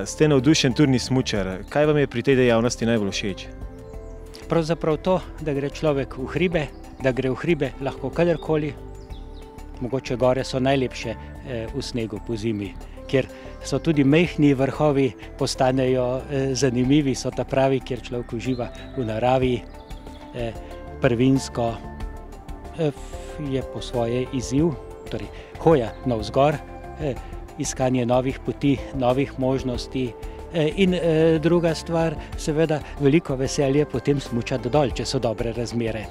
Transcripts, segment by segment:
Ste navdušen turni smučar. Kaj vam je pri tej dejavnosti najbolj všeč? Pravzaprav to, da gre človek v hribe, da gre v hribe lahko kadarkoli. Mogoče gore so najlepše v snegu po zimi, kjer so tudi majhni vrhovi postanejo zanimivi, so ta pravi, kjer človek uživa v naravi. Prvinsko je po svoje izziv, torej hoja navzgor, iskanje novih poti, novih možnosti in druga stvar, seveda veliko veselje potem smučati dol, če so dobre razmere.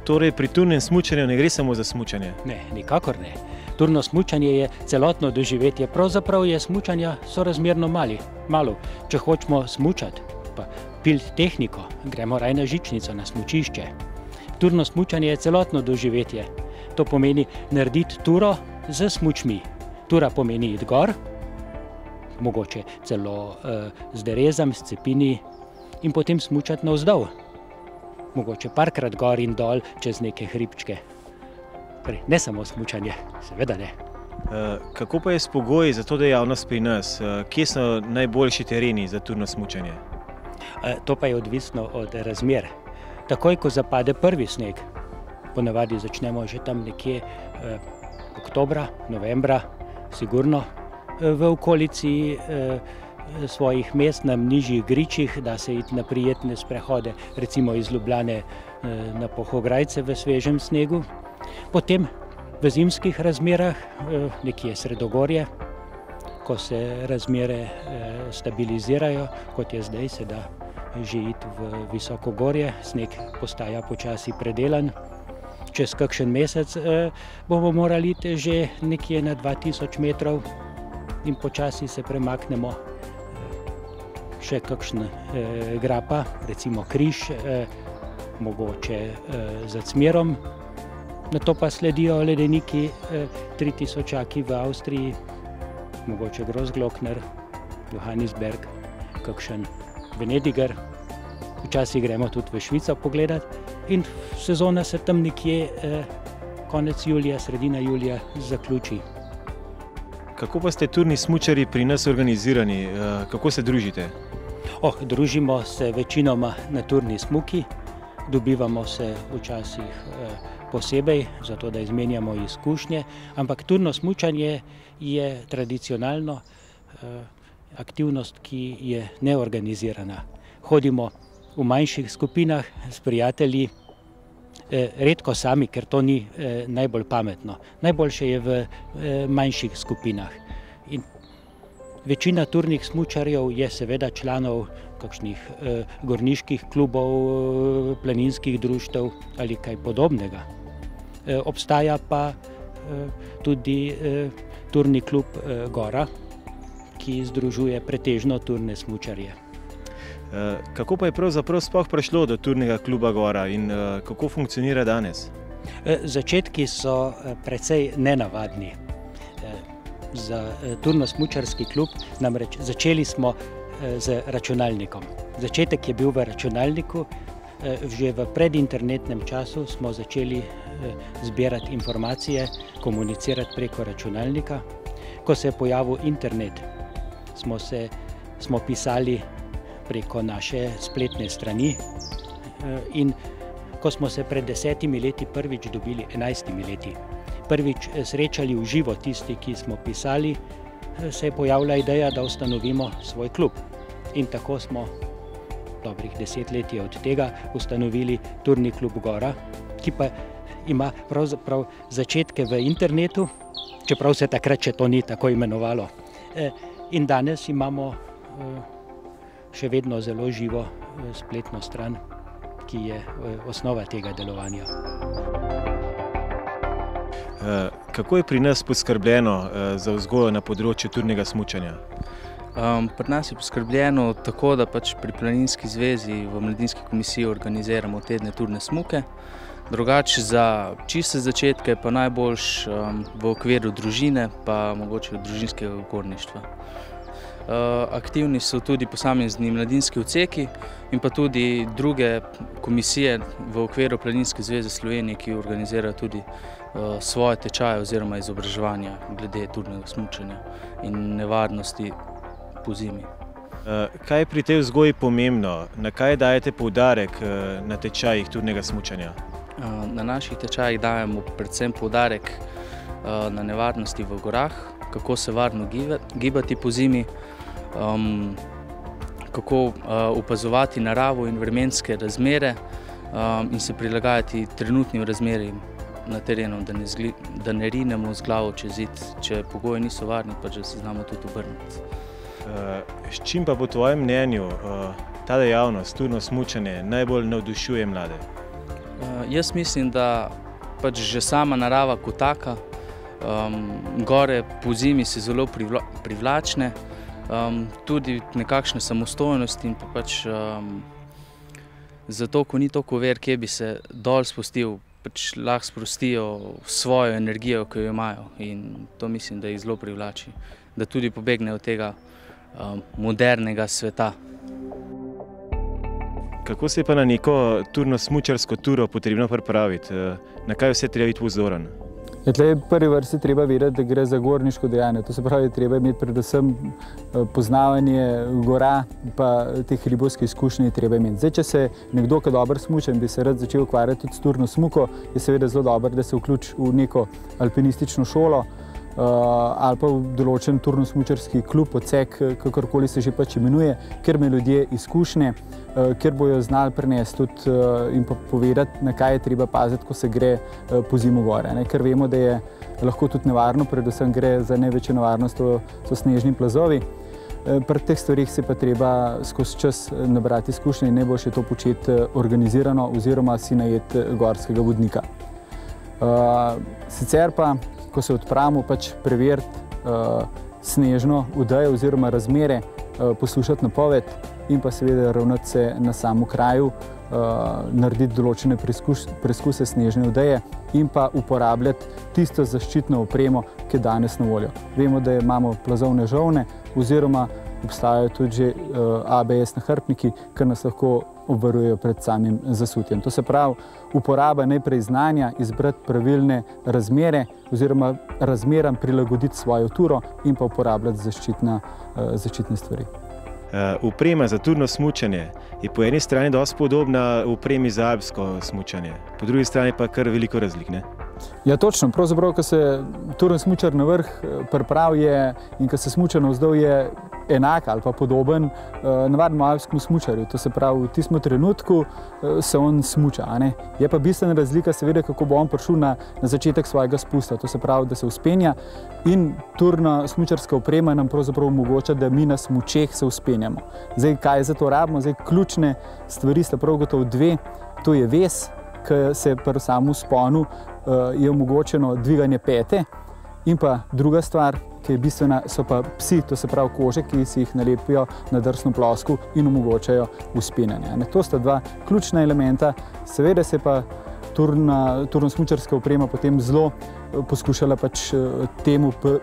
Torej pri turnem smučanju ne gre samo za smučanje? Ne, nikakor ne. Turno smučanje je celotno doživetje, pravzaprav je smučanja sorazmerno malo. Če hočemo smučati, pa piliti tehniko, gremo raje na žičnico, na smučišče. Turno smučanje je celotno doživetje. To pomeni narediti turo z smučmi. Tura pomeni iti gor, mogoče celo z derezam, s cepini in potem smučati navzdol. Mogoče parkrat gor in dol čez neke hribčke. Ne samo smučanje, seveda ne. Kako pa je s pogoji za to dejavnost pri nas? Kje so najboljši tereni za turno smučanje? To pa je odvisno od razmer. Takoj, ko zapade prvi sneg, ponavadi začnemo že tam nekje oktobra, novembra, sigurno, v okolici svojih mest na nižjih gričih, da se iti na prijetne sprehode, recimo iz Ljubljane na Pohograjce v svežem snegu. Potem v zimskih razmerah, nekje sredogorje, ko se razmere stabilizirajo, kot je zdaj, se da že iti v visokogorje, sneg postaja počasi predelan. Čez kakšen mesec bomo morali iti že nekje na 2000 metrov in počasi se premaknemo še kakšen grapa, recimo križ, mogoče za Cmerom. Nato pa sledijo ledeniki 3000-aki v Avstriji, mogoče Großglockner, Johannisberg, kakšen Venediger. Včasih gremo tudi v Švico pogledati in sezona se tam nekje konec julija, sredina julija zaključi. Kako pa ste turni smučarji pri nas organizirani? Kako se družite? Družimo se večinoma na turni smuki, dobivamo se včasih posebej, zato da izmenjamo izkušnje, ampak turno smučanje je tradicionalno aktivnost, ki je neorganizirana. Hodimo v manjših skupinah s prijatelji, redko sami, ker to ni najbolj pametno. Najboljše je v manjših skupinah. In večina turnih smučarjev je seveda članov kakšnih gorniških klubov, planinskih društev ali kaj podobnega. Obstaja pa tudi turni klub Gora, ki združuje pretežno turne smučarje. Kako pa je pravzaprav sploh prišlo do turnega kluba Gora in kako funkcionira danes? Začetki so precej nenavadni za turno-smučarski klub, namreč začeli smo z računalnikom. Začetek je bil v računalniku, že v predinternetnem času smo začeli zbirati informacije, komunicirati preko računalnika. Ko se je pojavil internet, smo pisali preko naše spletne strani in ko smo se pred 10 leti prvič dobili, 11 leti, prvič srečali v živo tisti, ki smo pisali, se je pojavila ideja, da ustanovimo svoj klub. In tako smo dobrih 10 let od tega ustanovili turni klub Gora, ki pa ima pravzaprav začetke v internetu, čeprav se takrat še to ni tako imenovalo. In danes imamo še vedno zelo živo spletno stran, ki je osnova tega delovanja. Kako je pri nas poskrbljeno za vzgojo na področju turnega smučanja? Pri nas je poskrbljeno tako, da pri Planinski zvezi v Mladinski komisiji organiziramo tedne turne smuke. Drugače za čiste začetke pa najboljš v okviru družine, pa mogoče družinskega gorništva. Aktivni so tudi posamezni mladinski odseki in pa tudi druge komisije v okviru Planinske zveze Slovenije, ki organizirajo tudi svoje tečaje oziroma izobraževanja glede turnega smučanja in nevarnosti pozimi. Kaj je pri tej vzgoji pomembno? Na kaj dajete poudarek na tečajih turnega smučanja? Na naših tečajih dajemo predvsem poudarek na nevarnosti v gorah, kako se varno gibati pozimi, kako opazovati naravo in vremenske razmere in se prilagajati trenutnim razmerim na terenu, da ne rinemo z glavo čez zid, če pogoji niso varni, pa že se znamo tudi obrniti. S čim pa po tvojem mnenju ta dejavnost, turno smučanje, najbolj navdušuje mlade? Jaz mislim, da pač že sama narava kot taka, gore pozimi so zelo privlačne, tudi nekakšne samostojnosti in pa pač zato, ko ni toliko ver, kje bi se dol spustil, pač lahko sprostijo svojo energijo, ki jo imajo, in to mislim, da jih zelo privlači, da tudi pobegnejo od tega modernega sveta. Kako se je pa na neko turno-smučarsko turo potrebno pripraviti? Na kaj vse treba biti pozoren? V prvi vrsti treba vedeti, da gre za gorniško dejanje. To se pravi, treba imeti predvsem poznavanje gora, pa teh hribovskih izkušnji treba imeti. Zdaj, če se nekdo, ki dobro smuča in bi se rad začel ukvarjati tudi s turno smuko, je seveda zelo dobro, da se vključi v neko alpinistično šolo ali pa v določen turno-smučarski klub, odsek, kakorkoli se že pač imenuje, kjer imajo ljudje izkušnje, kjer bojo znali prenesti tudi in povedati, na kaj je treba paziti, ko se gre pozimi gore. Ker vemo, da je lahko tudi nevarno, predvsem gre za največjo nevarnost, to so snežni plazovi. Pri teh stvarih se pa treba skozi čas nabrati izkušnje in najboljše to početi organizirano oziroma si najeti gorskega vodnika. Sicer pa, ko se odpravimo, pač preveriti snežno odejo oziroma razmere, poslušati napoved in pa seveda ravnati se na samem kraju, narediti določene preskuse snežne odeje in pa uporabljati tisto zaščitno opremo, ki je danes na voljo. Vemo, da imamo plazovne žolne oziroma obstajajo tudi že ABS nahrbtniki, ki nas lahko obvarujejo pred samim zasutjem. To se pravi, uporaba najprej znanja, izbrati pravilne razmere oziroma razmeram prilagoditi svojo turo in pa uporabljati zaščitne stvari. Oprema za turno smučanje je po eni strani dosti podobna opremi za alpsko smučanje, po drugi strani pa kar veliko razlik, ne? Ja, točno. Pravzaprav, ko se turni smučar na vrh pripravi in ko se smuča navzdol, je enak ali pa podoben navadnemu alpskemu smučarju. To se pravi, v tistem trenutku se on smuča. Je pa bistvena razlika, seveda, kako bo on prišel na začetek svojega spusta. To se pravi, da se vzpenja in turna smučarska oprema nam pravzaprav omogoča, da mi na smučeh se vzpenjamo. Zdaj, kaj za to rabimo? Zdaj, ključne stvari sta prav gotovo dve. To je vez, ki se pri samem vzponu je omogočeno dviganje pete, in pa druga stvar, ki je bistvena, so pa psi, to se pravi kože, ki si jih nalepijo na drsno plosku in omogočajo vzpenjanje. To sta dva ključna elementa. Seveda se pa turno-smučarska oprema potem zelo poskušala pač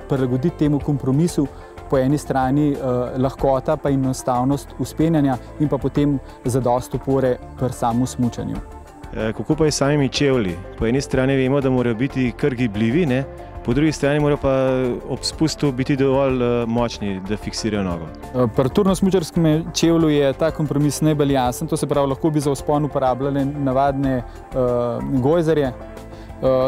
prilagoditi temu kompromisu, po eni strani lahkota pa enostavnost vzpenjanja in pa potem zadost opore pri samem smučanju. Kako pa je s samimi čevlji? Po eni strani vemo, da morajo biti kar gibljivi, ne? Po drugi strani morajo pa ob spustu biti dovolj močni, da fiksirajo nogo. Pri turno-smučarskem čevlju je ta kompromis najbolj jasen, to se pravi, lahko bi za vzpon uporabljali navadne gojzarje,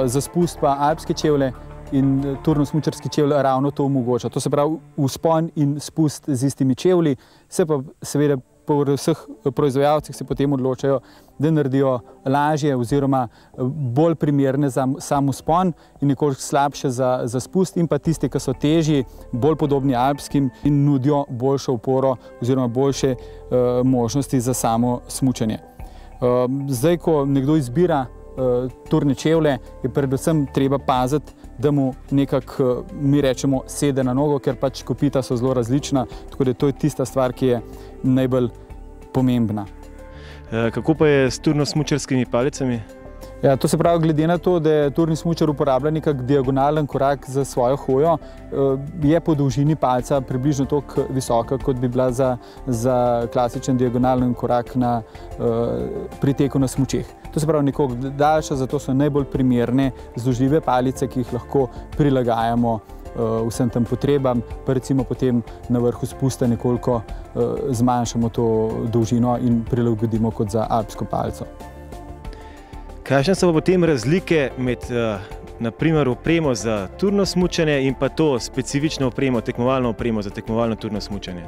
za spust pa alpske čevlje, in turno-smučarski čevlj ravno to omogoča. To se pravi, vzpon in spust z istimi čevlji, se pa seveda po vseh proizvajalcih se potem odločajo, da naredijo lažje oziroma bolj primerne za sam vzpon in nekoliko slabše za spust, in pa tiste, ki so težji, bolj podobni alpskim in nudijo boljšo oporo oziroma boljše možnosti za samo smučanje. Zdaj, ko nekdo izbira turne čevlje, je predvsem treba paziti, da mu nekako, mi rečemo, sede na nogo, ker pač kopita so zelo različna, tako da to je tista stvar, ki je najbolj pomembna. Kako pa je s turno-smučarskimi palicami? Ja, to se pravi, glede na to, da turni smučar uporablja nekak diagonalen korak za svojo hojo, je po dolžini palca približno toliko visoka, kot bi bila za klasičen diagonalen korak pri teku na smučeh. To se pravi, nekoliko daljša, zato so najbolj primerne združljive palice, ki jih lahko prilagajamo vsem tem potrebam, pa recimo potem na vrhu spusta nekoliko zmanjšamo to dolžino in prilagodimo kot za alpsko palico. Kakšne so pa potem razlike med naprimer opremo za turno smučanje in pa to specifično opremo, tekmovalno opremo za tekmovalno turno smučanje?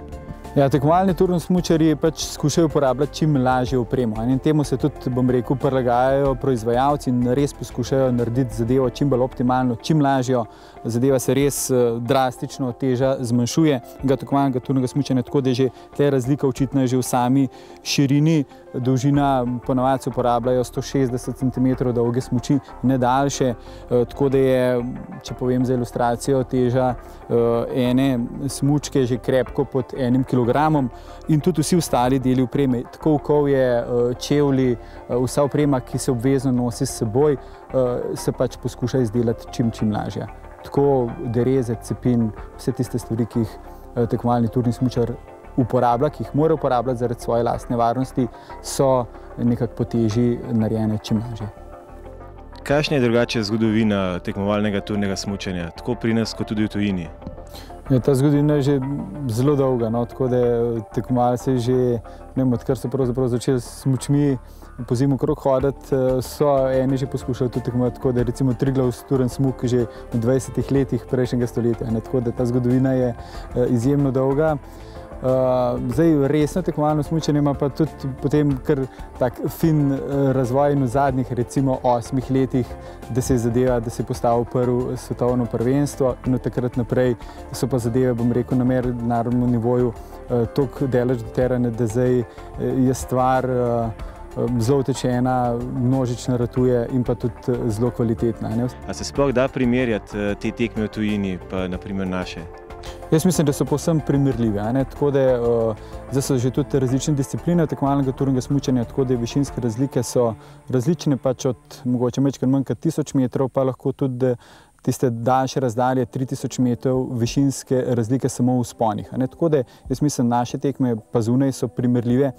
Ja, tekmovalni turno smučarji pač skušajo uporabljati čim lažjo opremo. In temu se tudi, bom rekel, prilagajajo proizvajalci in res poskušajo narediti zadevo čim bolj optimalno, čim lažjo. Zadeva se res drastično teža zmanjšuje tekmovalnega turnega smučanja, tako da je že te razlika očitna že v sami širini. Dolžina ponavadi se uporabljajo 160 cm dolge smuči, ne daljše, tako da je, če povem za ilustracijo, teža ene smučke že krepko pod 1 kilogramom in tudi vsi ostali deli opreme, tako kovje, čevlji, vsa oprema, ki se obvezno nosi s seboj, se pač poskuša izdelati čim lažje. Tako dereze, cepin, vse tiste stvari, ki jih tekmovalni turni smučar uporablja, ki jih mora uporabljati zaradi svoje lastne varnosti, so nekako po teži narejene čim lažje. Kakšna je drugače zgodovina tekmovalnega turnega smučanja, tako pri nas kot tudi v tujini? Ja, ta zgodovina je že zelo dolga, no, tako da tekmovalci že, ne vem, odkar so pravzaprav začeli s smučmi po zimi okrog hoditi, so eni že poskušali tudi tekmovati, tako da recimo Triglavski turni smuk že v 20 letih prejšnjega stoletja, ne, tako da ta zgodovina je izjemno dolga. Zdaj, resno tekmovalno smučanje ima pa tudi potem kar tak fin razvoj v zadnjih recimo 8 letih, da se je zadeva, da se je postavil prvo svetovno prvenstvo in od takrat naprej so pa zadeve, bom rekel, na mednarodnem nivoju toliko daleč doterane, da zdaj je stvar zelo utečena, množično ratuje in pa tudi zelo kvalitetna. A se sploh da primerjati te tekme v tujini pa naprimer naše? Jaz mislim, da so povsem primerljive, tako da zdaj so že tudi različne discipline tekmovalnega turnega smučanja, tako da višinske razlike so različne, pač od mogoče majčkeno manj kot 1000 metrov, pa lahko tudi tiste daljše razdalje 3000 metrov višinske razlike samo v vzponih. Tako da jaz mislim, naše tekme pa zunaj so primerljive.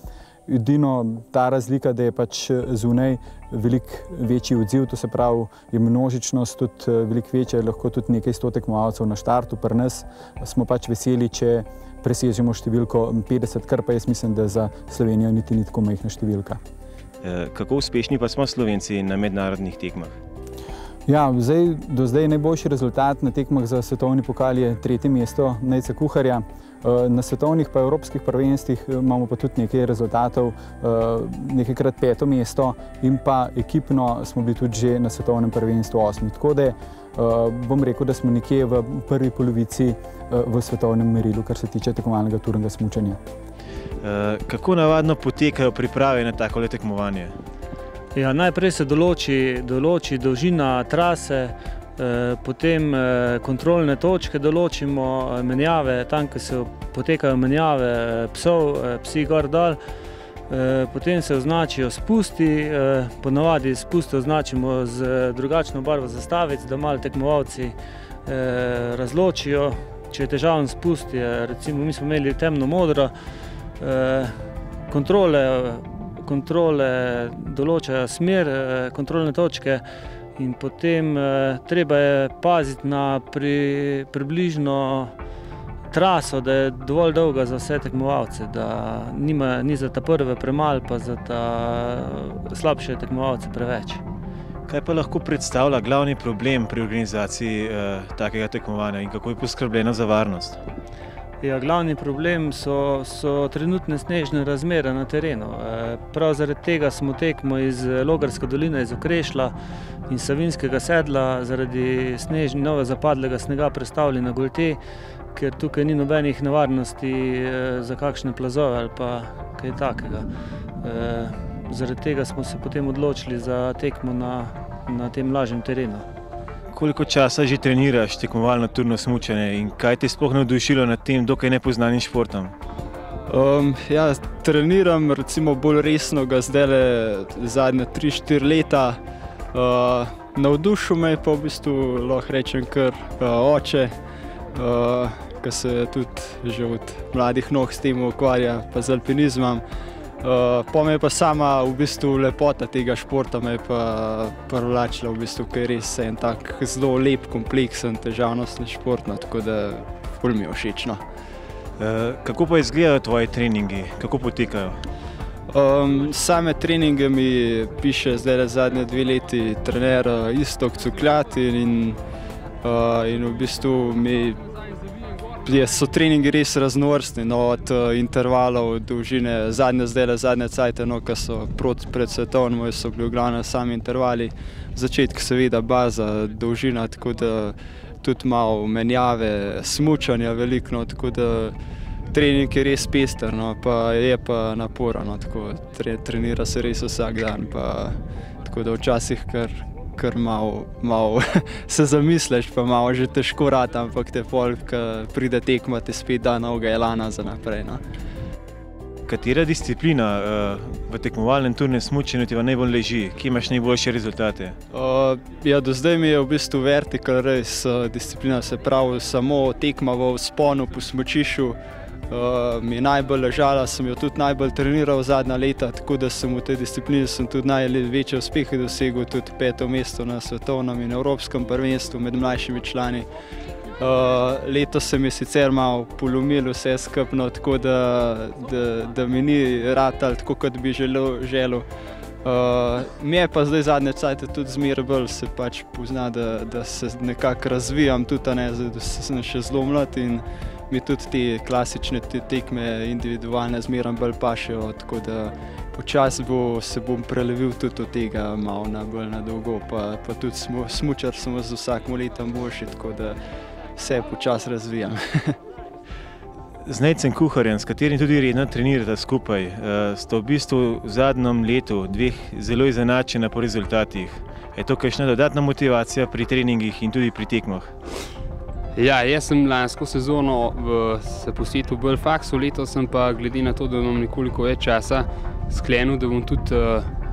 Edino ta razlika, da je pač zunaj veliko večji odziv, to se pravi, je množičnost tudi veliko večja, lahko tudi nekaj 100 tekmovalcev na štartu. Pri nas smo pač veseli, če presežemo številko 50, kar pa jaz mislim, da za Slovenijo niti ni tako majhna številka. Kako uspešni pa smo Slovenci na mednarodnih tekmah? Ja, do zdaj najboljši rezultat na tekmah za svetovni pokal je 3. mesto Nejca Kuharja. Na svetovnih pa evropskih prvenstvih imamo pa tudi nekaj rezultatov, nekajkrat 5. mesto in pa ekipno smo bili tudi že na svetovnem prvenstvu 8. Tako da bom rekel, da smo nekje v prvi polovici v svetovnem merilu, kar se tiče tekmovalnega turnega smučanja. Kako navadno potekajo priprave na takole tekmovanje? Ja, najprej se določi dolžina trase, potem kontrolne točke določimo, menjave, tam, ko se potekajo menjave psov, psi gor dol, potem se označijo spusti, ponavadi spuste označimo z drugačno barvo zastavic, da malo tekmovalci razločijo. Če je težaven spust, recimo mi smo imeli temno modro, kontrole določajo smer, kontrolne točke in potem treba je paziti na približno traso, da je dovolj dolga za vse tekmovalce, da ni za ta prve premalo, pa za ta slabše tekmovalce preveč. Kaj pa lahko predstavlja glavni problem pri organizaciji takega tekmovanja in kako je poskrbljeno za varnost? Ja, glavni problem so trenutne snežne razmere na terenu. Prav zaradi tega smo tekmo iz Logarske doline, iz Okrešlja in Savinjskega sedla zaradi nove zapadlega snega prestavili na Golte, ker tukaj ni nobenih nevarnosti za kakšne plazove ali pa kaj takega. Zaradi tega smo se potem odločili za tekmo na tem lažjem terenu. Koliko časa že treniraš tekmovalno turno smučanje in kaj te sploh navdušilo nad tem dokaj nepoznanim športom? Ja, treniram recimo bolj resno ga zdajle zadnje 3-4 leta. Navdušil me je pa v bistvu, lahko rečem, kar oče, ki se tudi že od mladih nog s tem ukvarja, pa z alpinizmom. Pa me je pa sama v bistvu lepota tega športa me je pa privlačila, v bistvu, ker je res en tak zelo lep, kompleksen, težavnostni šport, no, tako da ful mi je všeč, no. Kako pa izgledajo tvoji treningi? Kako potekajo? Same treninge mi piše zdaj zadnje 2 leti trener Iztok Cukljat in v bistvu so treningi res raznovrstni, no, od intervalov, dolžine, zadnje cajte, no, ki so pred svetovnim, so bili v glavnem sami intervali, začetek seveda baza, dolžina, tako da tudi malo menjave, smučanja veliko, no, tako da trening je res pester, no, pa je pa naporen, no, tako trenira se res vsak dan, pa tako da včasih kar malo se zamisliš, pa malo že težko rata, ampak te pol, ko pride tekma, te spet da novega elana za naprej, no. Katera disciplina v tekmovalnem turnem smučanju ti najbolj leži? Kje imaš najboljše rezultate? Ja, do zdaj mi je v bistvu vertical race disciplina, se pravi samo tekma v vzponu po smučišču, mi je najbolj ležala, sem jo tudi najbolj treniral zadnja leta, tako da sem v tej disciplini tudi največje uspehe dosegel, tudi 5. mesto na svetovnem in evropskem prvenstvu med mlajšimi člani. Letos se mi je sicer malo polomilo vse skupno, tako da mi ni ratalo tako, kot bi želel. Mi je pa zdaj zadnje cajte tudi zmeraj bolj se pač pozna, da se nekako razvijam tudi, da sem še zelo mlad in mi tudi te klasične tekme individualne zmeraj bolj pašejo, tako da počasi se bom prelevil tudi od tega malo bolj na dolgo, pa tudi smučar sem z vsakim letom boljši, tako da se počasi razvijam. Z Nejcem Kuharjem, s katerim tudi redno trenirata skupaj, sta v bistvu v zadnjem letu 2 zelo izenačena po rezultatih. Je to kakšna dodatna motivacija pri treningih in tudi pri tekmah? Ja, jaz sem lansko sezono se posvetil bolj faksu, letos sem pa glede na to, da imam nekoliko več časa, sklenil, da bom tudi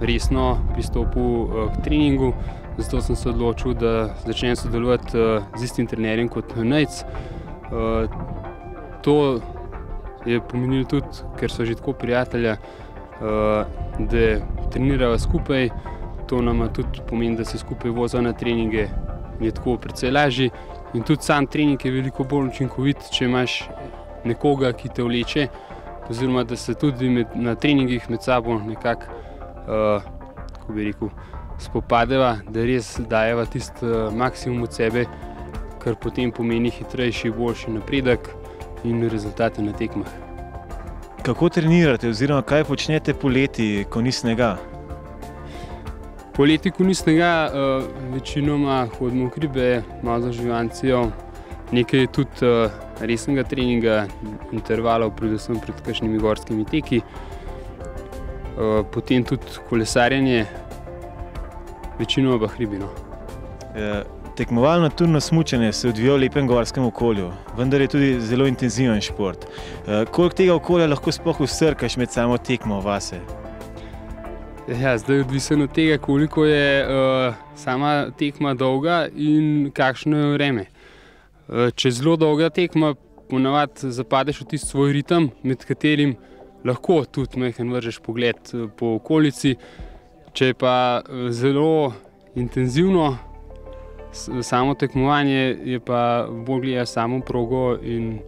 resno pristopil k treningu. Zato sem se odločil, da začnem sodelovati z istim trenerjem kot Nejc. To je pomenilo tudi, ker so že tako prijatelja, da trenirava skupaj. To nama tudi pomeni, da se skupaj voziva na treninge in je tako precej lažji. In tudi sam trening je veliko bolj učinkovit, če imaš nekoga, ki te vleče, oziroma da se tudi na treningih med sabo nekako, kako bi rekel, spopadeva, da res dajeva tisti maksimum od sebe, kar potem pomeni hitrejši, boljši napredek in rezultate na tekmah. Kako trenirate oziroma kaj počnete poleti, ko ni snega? Poleti, ko ni snega, večinoma hodimo v hribe, malo za živancijo, nekaj tudi resnega treninga, intervalov, predvsem pred kakšnimi gorskimi teki, potem tudi kolesarjenje, večinoma pa hribi, no. Tekmovalno turno smučanje se odvija v lepem gorskem okolju, vendar je tudi zelo intenziven šport. Koliko tega okolja lahko sploh vsrkaš med samo tekmo vase? Ja, zdaj odvisno od tega, koliko je sama tekma dolga in kakšno je vreme. Če je zelo dolga tekma, ponavadi zapadeš v tisti svoj ritem, med katerim lahko tudi majhen vržeš pogled po okolici. Če je pa zelo intenzivno samo tekmovanje, je pa bolj gledaš samo progo in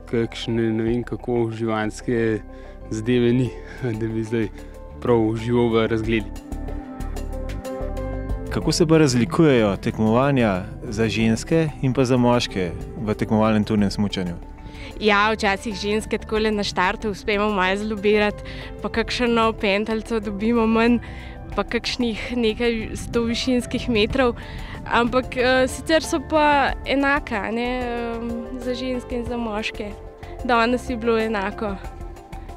kakšne ne vem kako živanske zadeve ni, da bi zdaj prav užival v razgledi. Kako se pa razlikujejo tekmovanja za ženske in pa za moške v tekmovalnem turnem smučanju? Ja, včasih ženske takole na štartu uspemo malo zlobirati, pa kakšno pentalco dobimo manj, pa kakšnih nekaj 100 višinskih metrov, ampak sicer so pa enaka, ne, za ženske in za moške. Danes je bilo enako,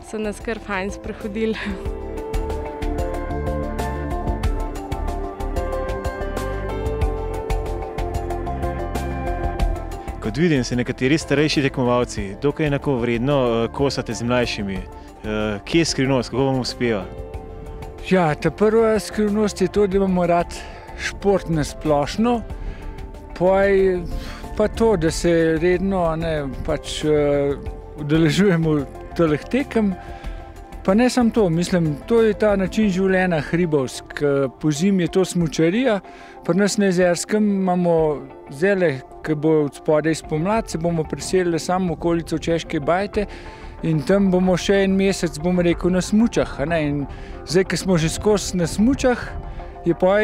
so nas kar fajn sprehodili. Kot vidim, se nekateri starejši tekmovalci dokaj enakovredno kosate z mlajšimi. Kje je skrivnost, kako vam uspeva? Ja, ta prva skrivnost je to, da imamo rad šport na splošno, pa to, da se redno udeležujemo teh tekem. Pa ne samo to, mislim, to je ta način življenja hribovsk. Pozimi je to smučarija, pri nas na Jezerskem imamo zdajle, ki bo od spodaj spomlad, se bomo preselili samo v okolico Češke bajte in tam bomo še en mesec, bom rekel, na smučah. In zdaj, ko smo že skozi na smučah, je pa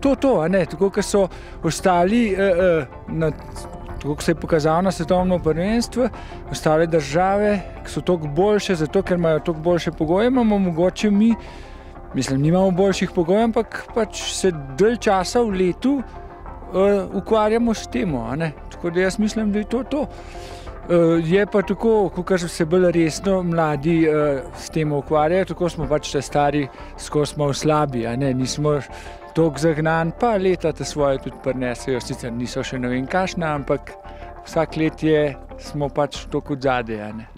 to, tako kot so ostali, tako kot se je pokazalo na svetovno prvenstvo, ostale države, ki so toliko boljše, zato ker imajo toliko boljše pogoje, imamo mogoče mi, mislim, nimamo boljših pogojev, ampak pač se dalj časa v letu ukvarjamo s temo. Tako da jaz mislim, da je to. Je pa tako, ko se bolj resno mladi s tem ukvarjajo, tako smo pač stari skozi malo slabi, nismo toliko zagnan, pa leta te svoje tudi prinesejo, sicer niso še ne vem kakšna, ampak vsak let smo pač toliko od zadaj.